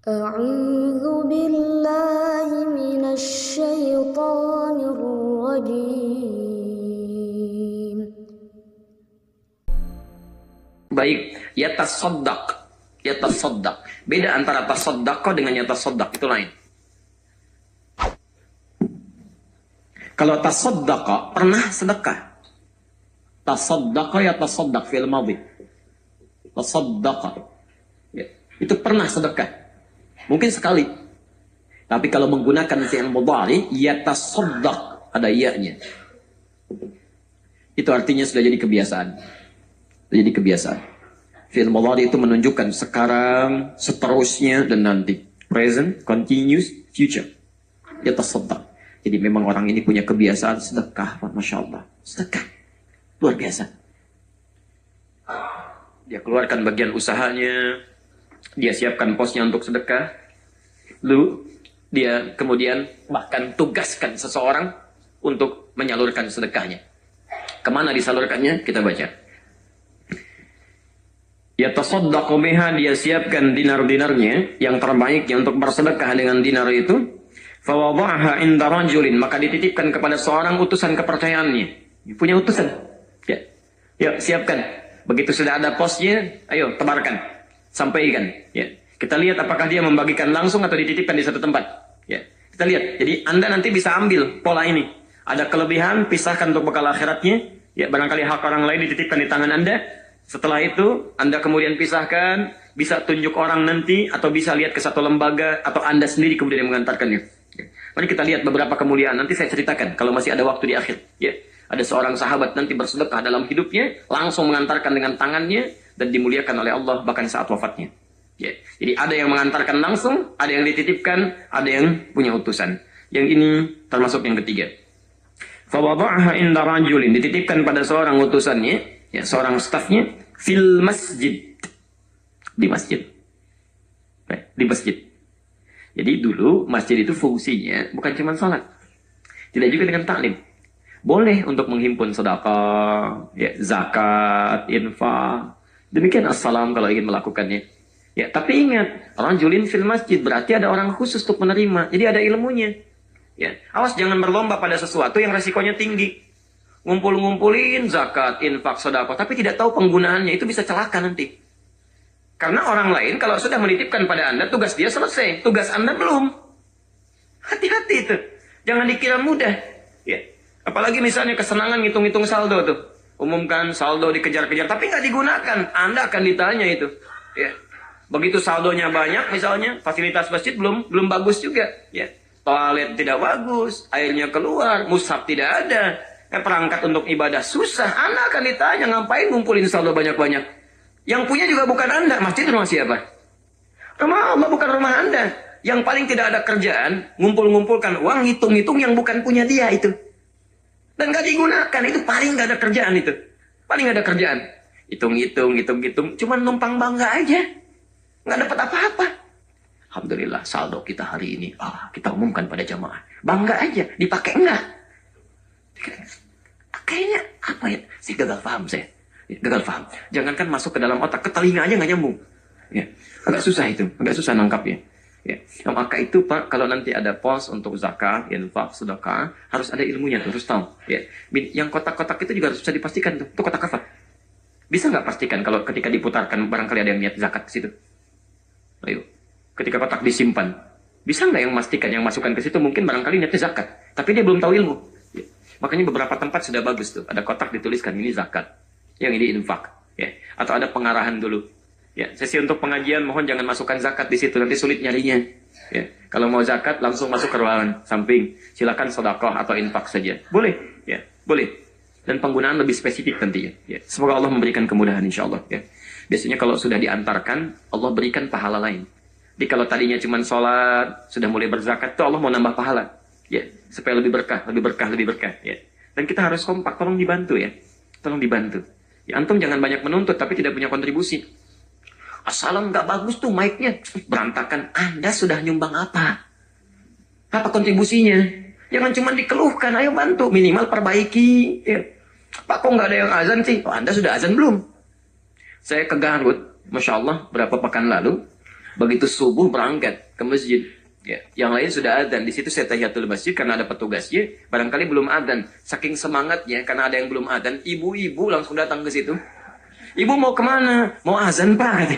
أعوذ بالله من الشيطان الرجيم. Baik, yatasaddaq. Yatasaddaq. Beda antara tasaddaqa dengan yatasaddaq, itu lain. Kalau tasaddaqa, pernah sedekah. Tasaddaqa yatasaddaq fil madhi. Tasaddaqa. Ya, itu pernah sedekah. Mungkin sekali. Tapi kalau menggunakan fi'il mudhari, yatasaddaq, ada ya-nya. Itu artinya sudah jadi kebiasaan. Jadi kebiasaan. Fi'il mudhari itu menunjukkan sekarang, seterusnya, dan nanti. Present, continuous, future. Yatasaddaq. Jadi memang orang ini punya kebiasaan sedekah, Masya Allah. Sedekah. Luar biasa. Dia keluarkan bagian usahanya, dia siapkan posnya untuk sedekah, lalu dia kemudian bahkan tugaskan seseorang untuk menyalurkan sedekahnya. Kemana disalurkannya? Kita baca. Yatasaddaqu biha, dia siapkan dinar-dinarnya yang terbaiknya untuk bersedekah dengan dinar itu. Fawada'aha inda rajulin, maka dititipkan kepada seorang utusan kepercayaannya. Punya utusan. Ya. Yuk, siapkan. Begitu sudah ada posnya, ayo tebarkan. Sampaikan. Ya. Kita lihat apakah dia membagikan langsung atau dititipkan di satu tempat. Ya. Kita lihat. Jadi Anda nanti bisa ambil pola ini. Ada kelebihan, pisahkan untuk bekal akhiratnya. Ya, barangkali hak orang lain dititipkan di tangan Anda. Setelah itu, Anda kemudian pisahkan, bisa tunjuk orang nanti, atau bisa lihat ke satu lembaga, atau Anda sendiri kemudian mengantarkannya. Mari kita lihat beberapa kemuliaan. Nanti saya ceritakan kalau masih ada waktu di akhir. Ya, ada seorang sahabat nanti bersedekah dalam hidupnya, langsung mengantarkan dengan tangannya dan dimuliakan oleh Allah bahkan saat wafatnya. Ya, jadi ada yang mengantarkan langsung, ada yang dititipkan, ada yang punya utusan. Yang ini termasuk yang ketiga. Fawada'aha inda rajulin, dititipkan pada seorang utusannya, ya, seorang stafnya, fil masjid, di masjid. Di masjid. Jadi dulu masjid itu fungsinya bukan cuma sholat. Tidak juga dengan taklim. Boleh untuk menghimpun sedekah, ya, zakat, infak. Demikian assalam kalau ingin melakukannya. Ya, tapi ingat, rajulin fil masjid berarti ada orang khusus untuk menerima. Jadi ada ilmunya. Ya, awas jangan berlomba pada sesuatu yang resikonya tinggi. Ngumpul-ngumpulin zakat, infak, sedekah, tapi tidak tahu penggunaannya, itu bisa celaka nanti. Karena orang lain kalau sudah menitipkan pada Anda, tugas dia selesai. Tugas Anda belum. Hati-hati itu. Jangan dikira mudah. Ya. Apalagi misalnya kesenangan ngitung-ngitung saldo tuh. Umumkan saldo dikejar-kejar, tapi nggak digunakan. Anda akan ditanya itu. Ya. Begitu saldonya banyak, misalnya fasilitas masjid belum bagus juga. Ya. Toilet tidak bagus, airnya keluar, mushaf tidak ada. Perangkat untuk ibadah susah. Anda akan ditanya, ngapain ngumpulin saldo banyak-banyak? Yang punya juga bukan Anda. Masjid rumah siapa? Rumah Allah, bukan rumah Anda. Yang paling tidak ada kerjaan, ngumpul-ngumpulkan uang, hitung-hitung yang bukan punya dia itu. Dan gak digunakan, itu paling gak ada kerjaan itu. Paling gak ada kerjaan. Hitung-hitung. Cuman numpang bangga aja. Gak dapat apa-apa. Alhamdulillah, saldo kita hari ini. Kita umumkan pada jamaah. Bangga aja, dipakai enggak? Kayaknya, apa ya? Saya gagal paham saya. Gagal paham. Jangankan masuk ke dalam otak, ke telinga aja nggak nyambung. Ya, agak susah itu, agak susah nangkapnya. Ya, maka itu Pak, kalau nanti ada pos untuk zakat, infak, sedekah, harus ada ilmunya tuh, harus tahu. Ya, yang kotak-kotak itu juga harus bisa dipastikan tuh, itu kotak apa? Bisa nggak pastikan kalau ketika diputarkan barangkali ada yang niat zakat ke situ? Ayo, ketika kotak disimpan, bisa nggak yang memastikan yang masukkan ke situ mungkin barangkali niatnya zakat, tapi dia belum tahu ilmu. Ya, makanya beberapa tempat sudah bagus tuh, ada kotak dituliskan ini zakat. Yang ini infak, ya, atau ada pengarahan dulu. Ya, sesi untuk pengajian mohon jangan masukkan zakat di situ, nanti sulit nyarinya. Ya, kalau mau zakat langsung masuk ke ruangan samping, silakan sedekah atau infak saja, boleh, ya, boleh. Dan penggunaan lebih spesifik tentunya. Ya, semoga Allah memberikan kemudahan insyaallah. Ya, biasanya kalau sudah diantarkan, Allah berikan pahala lain. Jadi kalau tadinya cuma sholat, sudah mulai berzakat, tuh Allah mau nambah pahala. Ya, supaya lebih berkah, lebih berkah, lebih berkah. Ya, dan kita harus kompak, tolong dibantu ya, tolong dibantu. Ya, antum jangan banyak menuntut tapi tidak punya kontribusi. Assalam nggak bagus tuh mic-nya, berantakan. Anda sudah nyumbang apa? Apa kontribusinya? Jangan cuma dikeluhkan, ayo bantu, minimal perbaiki. Ya. Pak, kok nggak ada yang azan sih? Oh, Anda sudah azan belum? Saya ke Garut, Masya Allah, berapa pekan lalu, Begitu subuh berangkat ke masjid. Ya, yang lain sudah adzan. Di situ saya tahiyatul masjid karena ada petugasnya. Barangkali belum adzan. Saking semangatnya karena ada yang belum adzan, ibu-ibu langsung datang ke situ. Ibu mau kemana? Mau azan pak.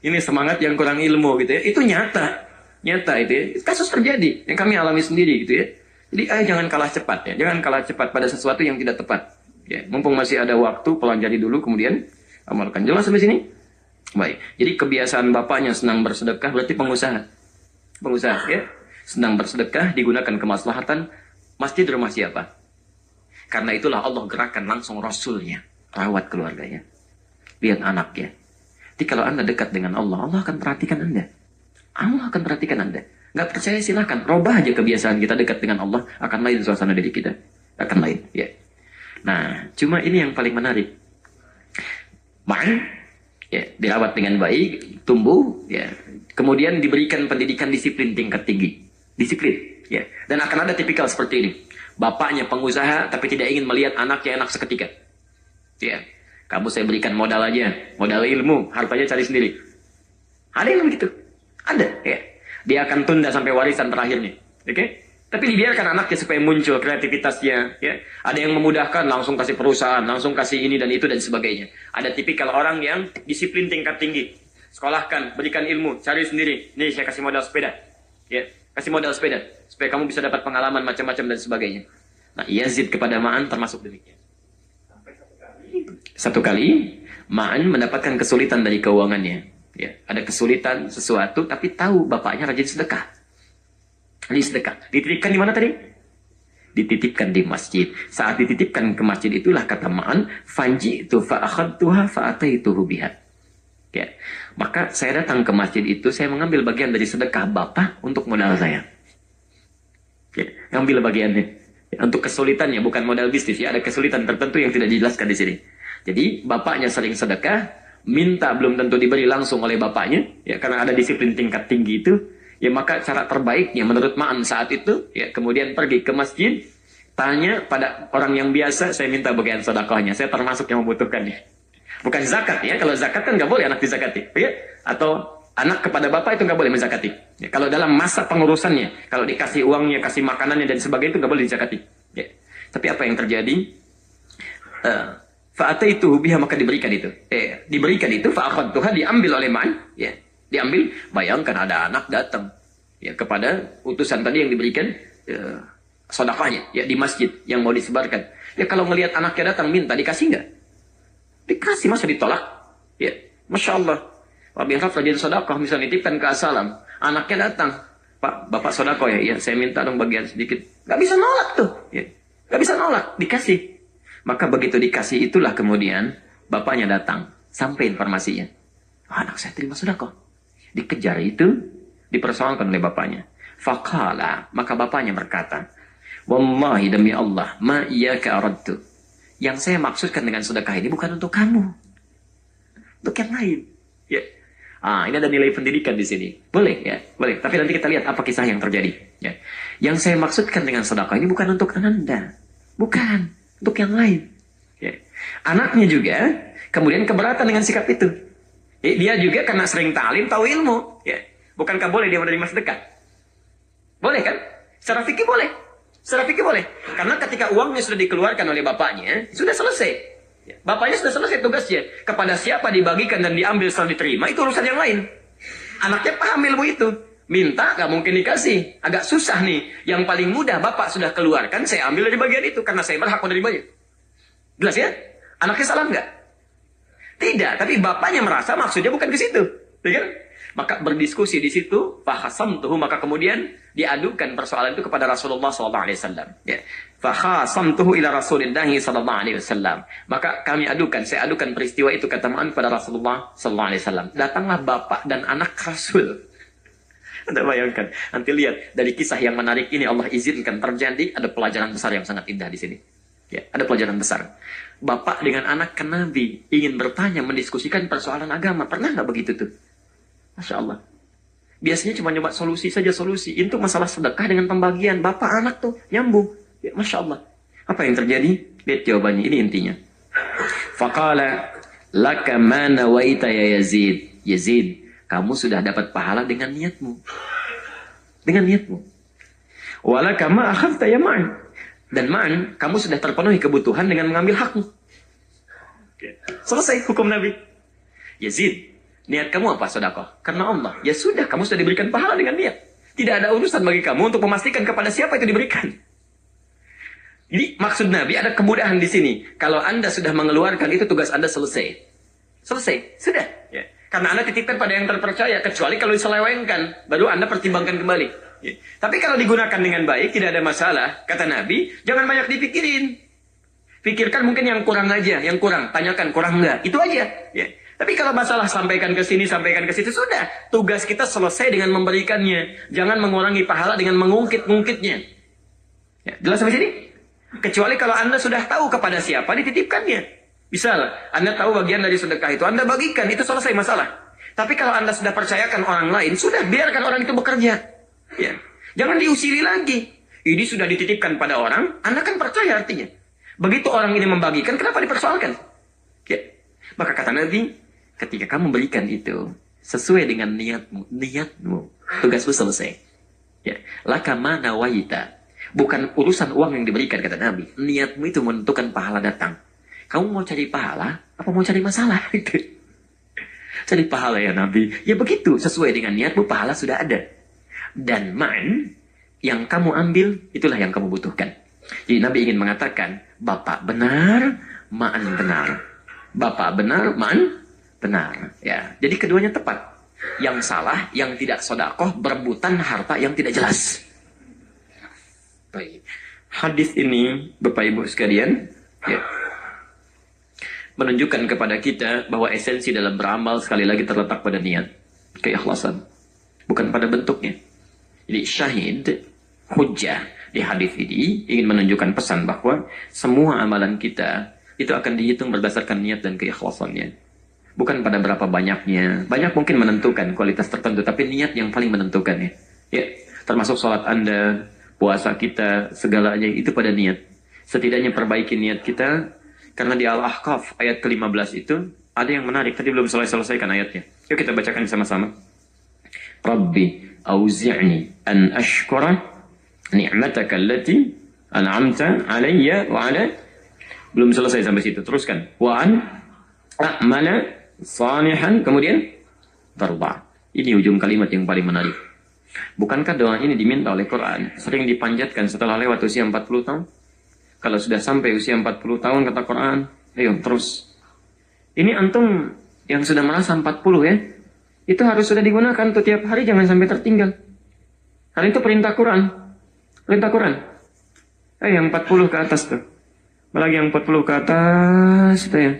Ini semangat yang kurang ilmu gitu ya. Itu nyata itu ya. Kasus terjadi yang kami alami sendiri gitu ya. Jadi jangan kalah cepat ya. Jangan kalah cepat pada sesuatu yang tidak tepat. Ya, mumpung masih ada waktu, pelajari dulu kemudian amalkan. Jelas sampai sini? Baik. Jadi kebiasaan bapaknya senang bersedekah berarti pengusaha. Pengusaha ya. Senang bersedekah digunakan kemaslahatan masjid rumah siapa? Karena itulah Allah gerakkan langsung Rasulnya. Rawat keluarganya. Lihat anaknya. Jadi kalau Anda dekat dengan Allah, Allah akan perhatikan Anda. Allah akan perhatikan Anda. Nggak percaya silahkan. Robah aja kebiasaan kita dekat dengan Allah. Akan lain suasana diri kita. Akan lain. Ya. Nah, cuma ini yang paling menarik. Ya, dirawat dengan baik, tumbuh, ya. Kemudian diberikan pendidikan disiplin tingkat tinggi. Disiplin. Ya. Dan akan ada tipikal seperti ini. Bapaknya pengusaha, tapi tidak ingin melihat anaknya enak seketika. Ya. Kamu saya berikan modal aja. Modal ilmu, hartanya cari sendiri. Ada yang begitu. Ada. Ya. Dia akan tunda sampai warisan terakhirnya. Oke? Okay? Tapi dibiarkan anaknya supaya muncul kreativitasnya. Ya. Ada yang memudahkan, langsung kasih perusahaan, langsung kasih ini dan itu dan sebagainya. Ada tipikal orang yang disiplin tingkat tinggi. Sekolahkan, berikan ilmu, cari sendiri. Nih saya kasih modal sepeda. Ya, kasih modal sepeda. Supaya kamu bisa dapat pengalaman macam-macam dan sebagainya. Nah, Yazid kepada Ma'an termasuk demikian. Satu kali, Ma'an mendapatkan kesulitan dari keuangannya. Ya, ada kesulitan sesuatu, tapi tahu bapaknya rajin sedekah. Rajin sedekah. Dititipkan di mana tadi? Dititipkan di masjid. Saat dititipkan ke masjid itulah kata Ma'an, fanji'tu fa'akhadtuha fa'ataituhu biha. Ya. Maka saya datang ke masjid itu, saya mengambil bagian dari sedekah bapak untuk modal saya. Ya, ambil bagiannya. Ya, untuk kesulitannya, bukan modal bisnis ya, ada kesulitan tertentu yang tidak dijelaskan di sini. Jadi bapaknya sering sedekah, minta belum tentu diberi langsung oleh bapaknya, ya karena ada disiplin tingkat tinggi itu. Ya maka cara terbaiknya menurut Ma'an saat itu, ya kemudian pergi ke masjid, tanya pada orang yang biasa, saya minta bagian sedekahnya, saya termasuk yang membutuhkannya. Bukan zakat ya, kalau zakat kan nggak boleh anak dizakati, ya? Atau anak kepada bapak itu nggak boleh menzakati. Ya, kalau dalam masa pengurusannya, kalau dikasih uangnya, kasih makanannya dan sebagainya itu nggak boleh dizakati. Ya. Tapi apa yang terjadi? Fa'ataituhu biha, maka diberikan itu. Diberikan itu, fa'akhadtuha, diambil oleh Ma'an. Ya, diambil. Bayangkan ada anak datang ya kepada utusan tadi yang diberikan sedekahnya ya di masjid yang mau disebarkan. Ya kalau ngelihat anaknya datang minta, dikasih nggak? Dikasih, masa ditolak? Ya, Masya Allah. Pak bin Raf rajin sedekah, misalnya nitipkan ke Asalam. Anaknya datang. Pak, bapak sedekah ya? Iya, saya minta dong bagian sedikit. Gak bisa nolak tuh. Ya. Gak bisa nolak, dikasih. Maka begitu dikasih itulah kemudian bapaknya datang. Sampai informasinya. Anak saya terima sedekah. Dikejar itu, dipersoalkan oleh bapaknya. Faqala, maka bapaknya berkata, Wallahi demi Allah, ma iyaka aradtu. Yang saya maksudkan dengan sedekah ini bukan untuk kamu. Untuk yang lain. Ya. Ini ada nilai pendidikan di sini. Boleh ya, boleh. Tapi nanti kita lihat apa kisah yang terjadi. Ya. Yang saya maksudkan dengan sedekah ini bukan untuk Anda. Bukan. Untuk yang lain. Ya. Anaknya juga kemudian keberatan dengan sikap itu. Ya, dia juga karena sering ta'lim, tahu ilmu. Ya. Bukankah boleh dia menerima sedekah? Boleh kan? Secara fikih boleh. Secara fikih boleh. Karena ketika uangnya sudah dikeluarkan oleh bapaknya, sudah selesai. Bapaknya sudah selesai tugasnya. Kepada siapa dibagikan dan diambil setelah diterima, itu urusan yang lain. Anaknya paham ilmu itu. Minta, gak mungkin dikasih. Agak susah nih. Yang paling mudah, bapak sudah keluarkan, saya ambil dari bagian itu. Karena saya berhak menerimanya. Jelas ya? Anaknya salah nggak? Tidak. Tapi bapaknya merasa maksudnya bukan ke situ. Ya kan? Maka berdiskusi di situ, fahasamtuhu, maka kemudian diadukan persoalan itu kepada Rasulullah SAW. Ya. Fahasamtuhu ila Rasulillah SAW. Maka kami adukan, saya adukan peristiwa itu kata Ma'an pada Rasulullah SAW. Datanglah bapak dan anak Rasul. Anda bayangkan, nanti lihat dari kisah yang menarik ini Allah izinkan terjadi, ada pelajaran besar yang sangat indah di sini. Ya, ada pelajaran besar. Bapak dengan anak ke Nabi ingin bertanya, mendiskusikan persoalan agama. Pernah nggak begitu tuh? Masya Allah. Biasanya cuma nyoba solusi saja, solusi. Itu masalah sedekah dengan pembagian. Bapak anak tuh nyambung. Ya, Masya Allah. Apa yang terjadi? Lihat jawabannya. Ini intinya. Faqala laka ma nawaita ya Yazid. Yazid, kamu sudah dapat pahala dengan niatmu. Dengan niatmu. Walaka ma akhadta ya ma'an. Dan ma'an, kamu sudah terpenuhi kebutuhan dengan mengambil hakmu. Selesai hukum Nabi. Yazid, niat kamu apa sedekah? Karena Allah. Ya sudah, kamu sudah diberikan pahala dengan niat. Tidak ada urusan bagi kamu untuk memastikan kepada siapa itu diberikan. Jadi maksud Nabi ada kemudahan di sini. Kalau Anda sudah mengeluarkan itu, tugas Anda selesai. Selesai, sudah. Ya. Karena Anda titipkan pada yang terpercaya. Kecuali kalau diselewengkan, baru Anda pertimbangkan kembali. Ya. Tapi kalau digunakan dengan baik, tidak ada masalah. Kata Nabi, jangan banyak dipikirin. Pikirkan mungkin yang kurang aja, yang kurang. Tanyakan kurang enggak, itu aja. Ya. Tapi kalau masalah sampaikan ke sini, sampaikan ke situ, sudah. Tugas kita selesai dengan memberikannya. Jangan mengurangi pahala dengan mengungkit-ungkitnya. Ya. Jelas sampai sini? Kecuali kalau Anda sudah tahu kepada siapa dititipkannya. Misal, Anda tahu bagian dari sedekah itu, Anda bagikan, itu selesai masalah. Tapi kalau Anda sudah percayakan orang lain, sudah biarkan orang itu bekerja. Ya. Jangan diusili lagi. Ini sudah dititipkan pada orang, Anda kan percaya artinya. Begitu orang ini membagikan, kenapa dipersoalkan? Ya. Maka kata Nabi, ketika kamu berikan itu, sesuai dengan niatmu, tugasmu selesai. Ya. Laka mana waita. Bukan urusan uang yang diberikan, kata Nabi. Niatmu itu menentukan pahala datang. Kamu mau cari pahala, apa mau cari masalah? Cari pahala ya Nabi. Ya begitu, sesuai dengan niatmu, pahala sudah ada. Dan man, yang kamu ambil, itulah yang kamu butuhkan. Jadi Nabi ingin mengatakan, Bapak benar, ma'an benar. Bapak benar, ma'an benar. Ya, jadi keduanya tepat. Yang salah, yang tidak sedekah, berebutan harta yang tidak jelas. Baik. Hadis ini, Bapak Ibu sekalian, ya, menunjukkan kepada kita bahwa esensi dalam beramal sekali lagi terletak pada niat, keikhlasan, bukan pada bentuknya. Jadi syahid, hujjah di hadis ini ingin menunjukkan pesan bahwa semua amalan kita itu akan dihitung berdasarkan niat dan keikhlasannya. Bukan pada berapa banyaknya. Banyak mungkin menentukan kualitas tertentu, tapi niat yang paling menentukannya. Ya, termasuk sholat Anda, puasa kita, segalanya itu pada niat. Setidaknya perbaiki niat kita, karena di Al-Ahqaf ayat ke-15 itu ada yang menarik. Tadi belum selesaikan ayatnya. Yuk kita bacakan sama-sama. Rabbi auzi'ni an ashkura ni'mataka allati an'amta alayya wa ala. Belum selesai sampai situ. Teruskan. Wa an a'mala salihan. Kemudian tarda. Ini ujung kalimat yang paling menarik. Bukankah doa ini diminta oleh Quran? Sering dipanjatkan setelah lewat usia 40 tahun? Kalau sudah sampai usia 40 tahun, kata Quran, ayo terus. Ini antum yang sudah merasa 40 ya, itu harus sudah digunakan tuh tiap hari, jangan sampai tertinggal. Karena itu perintah Quran. Perintah Quran. Yang 40 ke atas tuh. Apalagi yang 40 ke atas tuh ya.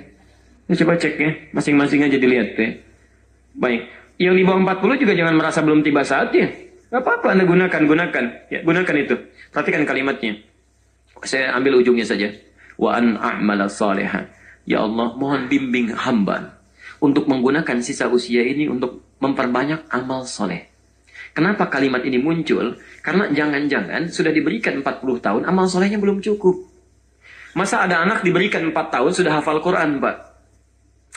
Ya coba cek ya, masing-masing aja dilihat tuh ya. Baik. Yang di bawah 40 juga jangan merasa belum tiba saatnya. Gak apa-apa Anda gunakan. Ya, gunakan itu. Perhatikan kalimatnya. Saya ambil ujungnya saja. Wa an a'mala salihah. Ya Allah, mohon bimbing hamba untuk menggunakan sisa usia ini untuk memperbanyak amal soleh. Kenapa kalimat ini muncul? Karena jangan-jangan sudah diberikan 40 tahun, amal solehnya belum cukup. Masa ada anak diberikan 4 tahun sudah hafal Quran, Pak?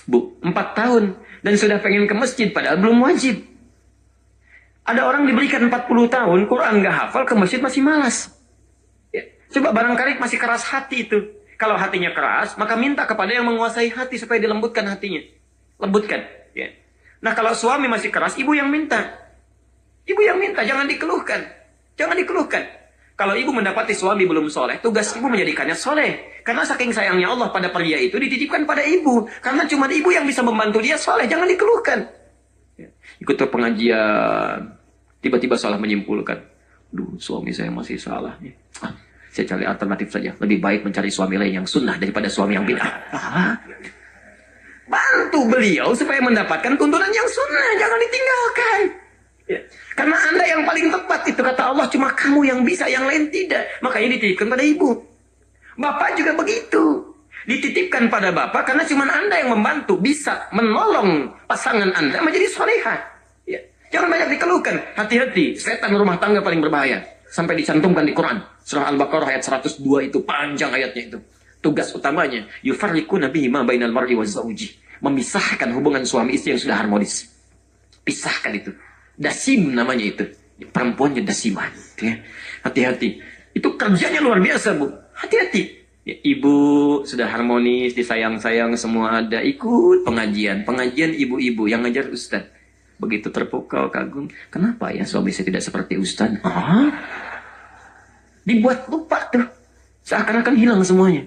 Bu, 4 tahun. Dan sudah pengen ke masjid, padahal belum wajib. Ada orang diberikan 40 tahun, Quran gak hafal, ke masjid masih malas. Ya. Coba barangkali masih keras hati itu. Kalau hatinya keras, maka minta kepada yang menguasai hati supaya dilembutkan hatinya. Lembutkan. Ya. Nah kalau suami masih keras, ibu yang minta. Ibu yang minta, jangan dikeluhkan. Jangan dikeluhkan. Kalau ibu mendapati suami belum soleh, tugas ibu menjadikannya soleh. Karena saking sayangnya Allah pada pria itu dititipkan pada ibu. Karena cuma ibu yang bisa membantu dia soleh, jangan dikeluhkan. Ya. Ikut ke pengajian, tiba-tiba salah menyimpulkan. Duh, suami saya masih salah. Saya cari alternatif saja. Lebih baik mencari suami lain yang sunnah daripada suami yang bid'ah. Bantu beliau supaya mendapatkan tuntunan yang sunnah, jangan ditinggalkan. Ya. Karena Anda yang paling tepat itu kata Allah, cuma kamu yang bisa, yang lain tidak. Makanya dititipkan pada ibu. Bapak juga begitu. Dititipkan pada bapak karena cuma Anda yang membantu, bisa menolong pasangan Anda menjadi solehah. Ya. Jangan banyak dikeluhkan. Hati-hati, setan rumah tangga paling berbahaya. Sampai dicantumkan di Quran. Surah Al-Baqarah ayat 102 itu, panjang ayatnya itu. Tugas utamanya, yufarriquna bihi ma bainal mar'i wa zawji. Memisahkan hubungan suami istri yang sudah harmonis. Pisahkan itu. Dasim namanya itu. Perempuannya dasiman. Ya. Hati-hati. Itu kerjanya luar biasa, Bu. Hati-hati. Ya, ibu sudah harmonis, disayang-sayang, semua ada. Ikut pengajian. Pengajian ibu-ibu yang ngajar Ustadz. Begitu terpukau, kagum. Kenapa ya suami saya tidak seperti Ustadz? Dibuat lupa tuh. Seakan-akan hilang semuanya.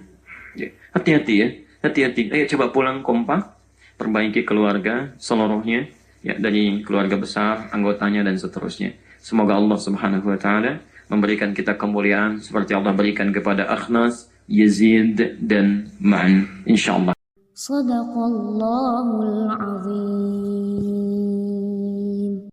Ya, hati-hati ya. Hati-hati. Ayo coba pulang kompak. Perbaiki keluarga seluruhnya. Ya, dari keluarga besar, anggotanya, dan seterusnya. Semoga Allah Subhanahu wa Ta'ala memberikan kita kemuliaan seperti Allah berikan kepada Akhnas, Yazid, dan Ma'an. Insyaallah. Sadaqallahul azim.